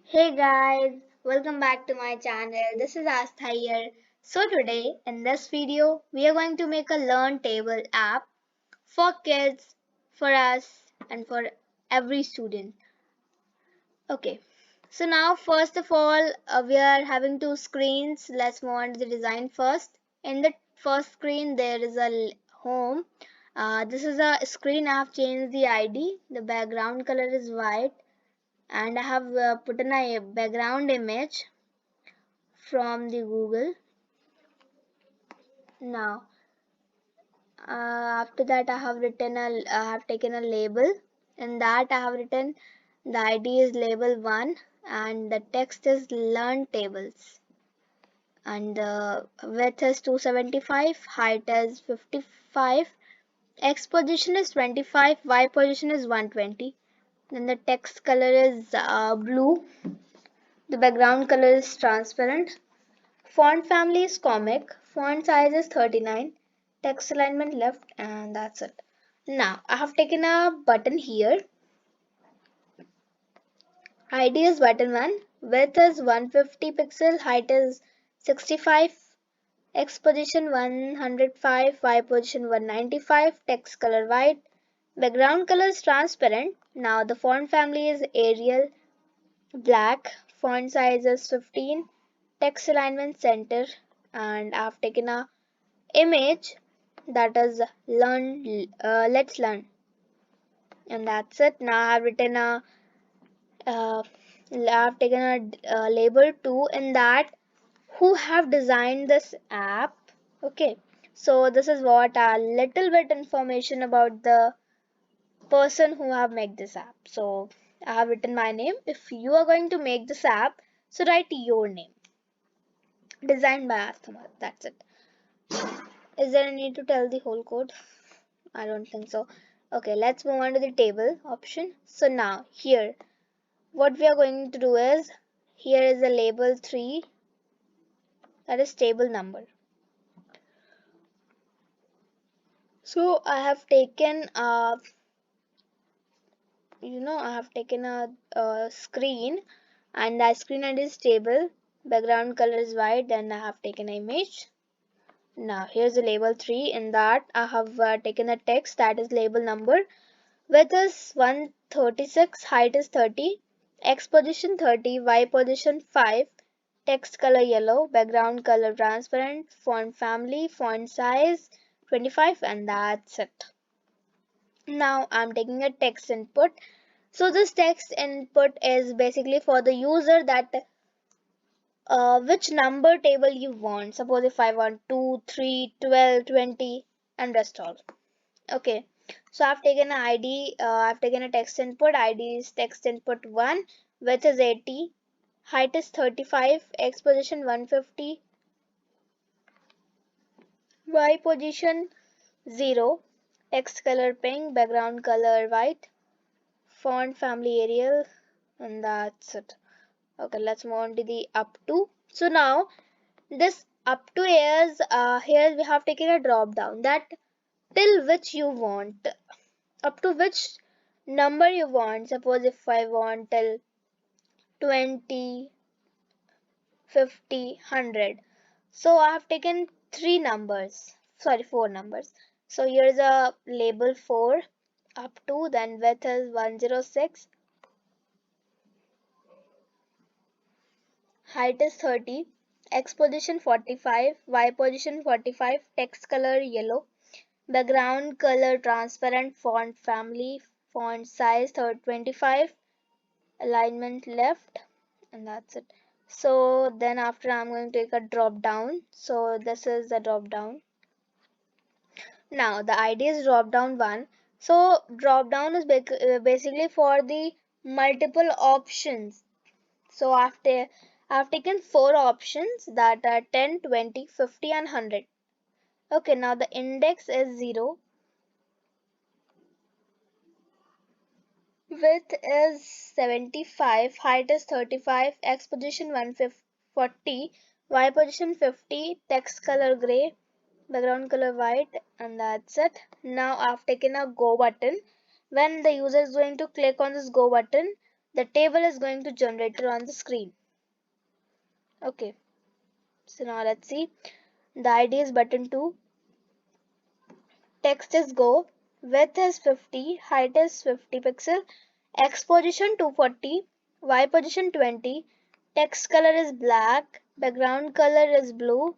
Hey guys, welcome back to my channel. This is Aastha here. So today in this video we are going to make a learn table app for kids, for us and for every student. Okay. So now first of all we are having two screens. Let's move on to the design first. In the first screen there is a home. This is a screen. I have changed the ID. The background color is white and I have put in a background image from the Google. Now, after that, I have taken a label. In that, I have written the ID is label 1 and the text is learn tables. And the width is 275, height is 55, X position is 25, Y position is 120. Then the text color is blue. The background color is transparent. Font family is comic, font size is 39, text alignment left, and that's it. Now I have taken a button here. ID is button 1, width is 150 pixel, height is 65, X position 105, Y position 195, text color white, background color is transparent. Now the font family is Arial black, font size is 15, text alignment center, and I've taken a image that is let's learn, and that's it. Now I've written a uh, I've taken a label 2 in that who have designed this app. Okay, so this is what a little bit information about the person who have made this app. So I have written my name. If you are going to make this app, so write your name, designed by Aastha. That's it. Is there a need to tell the whole code? I don't think so. Okay, let's move on to the table option. So now here, what we are going to do is, here is a label 3, that is table number. So I have taken I have taken a screen, and the screen ID is table, background color is white, and I have taken an image. Now here's the label 3. In that I have taken a text that is label number. Width is 136, height is 30, X position 30, Y position 5, text color yellow, background color transparent, font family, font size 25, and that's it. Now I'm taking a text input. So this text input is basically for the user that which number table you want. Suppose if I want 2, 3, 12, 20, and rest all. Okay, so I've taken an ID, I've taken a text input. ID is text input 1, width is 80, height is 35, X position 150, Y position 0, text color pink, background color white, font family Arial, and that's it. Okay, let's move on to the up to. So now this up to is here we have taken a drop down that till which you want, up to which number you want. Suppose if I want till 20, 50, 100. So I have taken four numbers. So here is a label 4 up to, then width is 106, height is 30, X position 45, Y position 45, text color yellow, background color transparent, font family, font size 25, alignment left, and that's it. So then after I'm going to take a drop down. So this is the drop down. Now the ID is drop down 1. So drop down is basically for the multiple options. So after I've taken 4 options that are 10, 20, 50, and 100. Okay, now the index is 0. Width is 75, height is 35, X position 140, Y position 50, text color gray, background color white, and that's it. Now I've taken a go button. When the user is going to click on this go button, the table is going to generate on the screen. Okay, so now let's see. The ID is button 2. Text is go. Width is 50. Height is 50 pixel. X position 240. Y position 20. Text color is black. Background color is blue.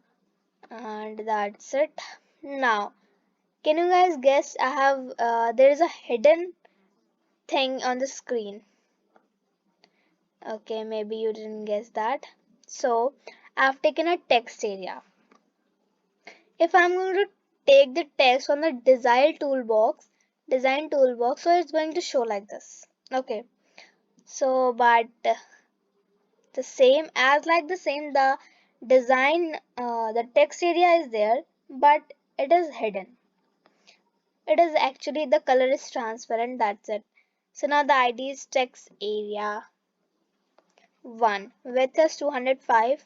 And that's it. Now, can you guys guess? I have there is a hidden thing on the screen. Okay, maybe you didn't guess that. So, I've taken a text area. If I'm going to take the text on the design toolbox, so it's going to show like this. Okay, so but the same as like the same, the design, the text area is there, but it is hidden. It is actually the color is transparent. That's it. So now the ID is text area 1. Width is 205.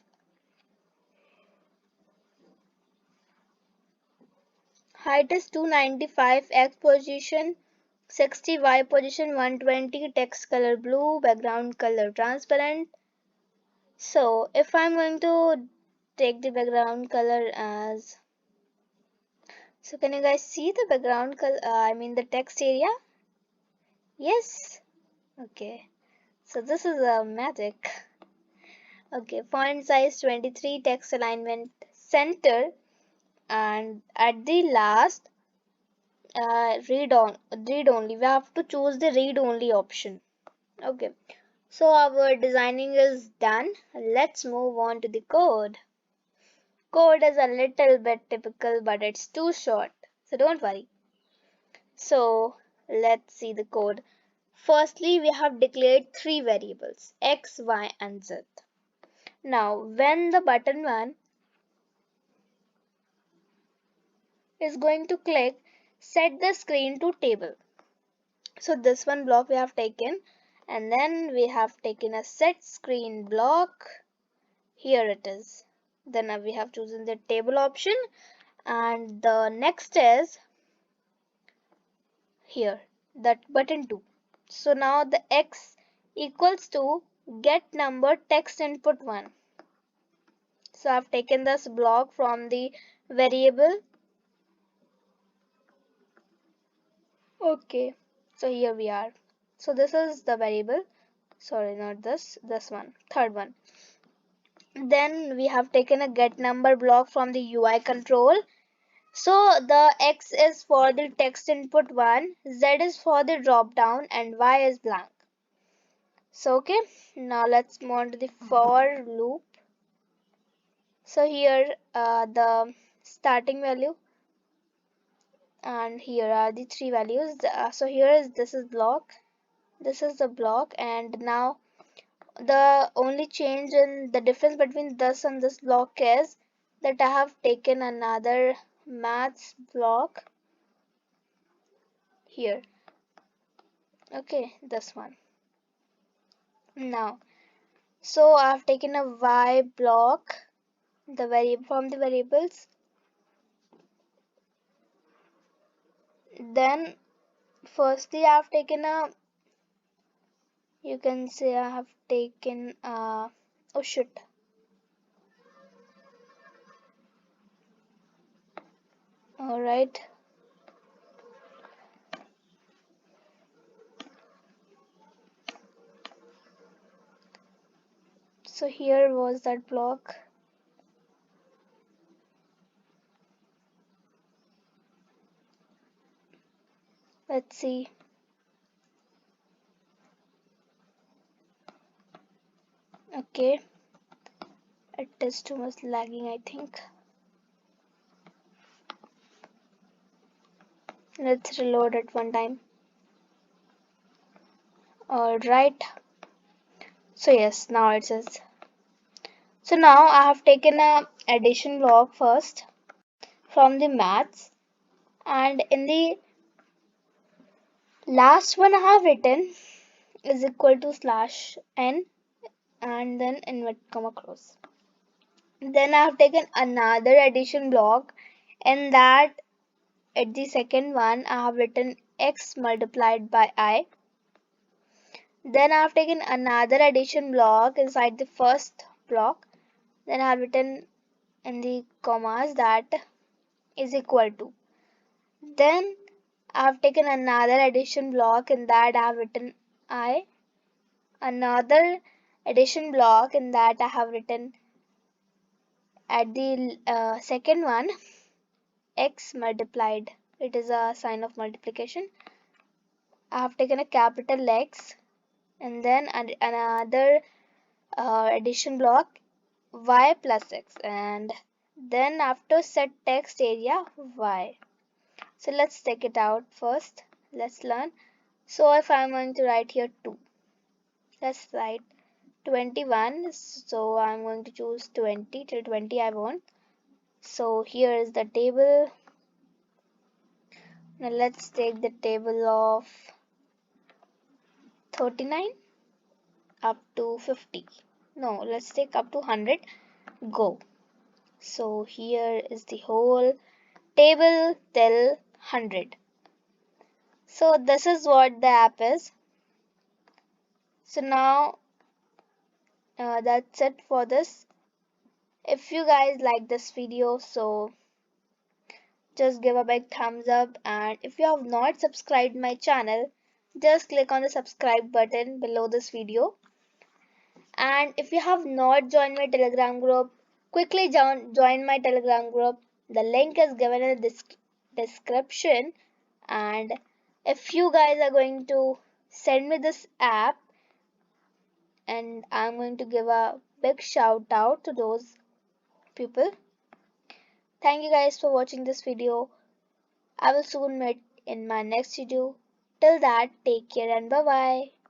Height is 295, X position 60, Y position 120, text color blue, background color transparent. So if I'm going to take the background color as, so can you guys see the background color, I mean the text area? Yes. Okay. So this is a magic. Okay, font size 23, text alignment center, and at the last read only, we have to choose the read only option. Okay, so our designing is done. Let's move on to the code. Code is a little bit typical, but it's too short, so don't worry. So let's see the code. Firstly, we have declared 3 variables, x, y and z. Now when the button 1 is going to click, set the screen to table. So this one block we have taken, and then we have taken a set screen block. Here it is. Then we have chosen the table option, and the next is here, that button 2. So now the x equals to get number text input 1. So I've taken this block from the variable. Okay, so here we are. So this is the variable. Sorry, not this one, third one. Then we have taken a get number block from the UI control. So the X is for the text input 1, Z is for the drop down, and Y is blank. So okay, now let's move on to the for loop. So here the starting value, and here are the 3 values. So here is, this is block, this is the block, and now the only change in the difference between this and this block is that I have taken another maths block here. Okay, this one. Now, so I have taken a y block, the variable from the variables. Then firstly I have taken a, you can say I have taken a, oh shit. Alright. So here was that block. Let's see. Okay. It is too much lagging, I think. Let's reload it one time. Alright. So yes, now it says. So now I have taken a addition block first from the maths, and in the last one I have written is equal to slash n and then inverted comma close. Then I have taken another addition block, and that at the second one I have written x multiplied by I. Then I've taken another addition block inside the first block. Then I've written in the commas that is equal to. Then I've taken another addition block, in that I've written I. Another addition block, in that I have written at the second one x multiplied. It is a sign of multiplication. I have taken a capital X, and then another addition block y plus x, and then after set text area y. So let's take it out first. Let's learn. So if I'm going to write here 2, let's write 21. So I'm going to choose 20 till 20 I want. So here is the table. Now let's take the table of 39 up to 50. No, let's take up to 100. Go. So here is the whole table till 100. So this is what the app is. So now that's it for this. If you guys like this video, so just give a big thumbs up, and if you have not subscribed my channel, just click on the subscribe button below this video. And if you have not joined my Telegram group, quickly join my Telegram group. The link is given in the description. And if you guys are going to send me this app, and I'm going to give a big shout out to those people. Thank you guys for watching this video. I will soon meet in my next video. Till that, take care and bye bye.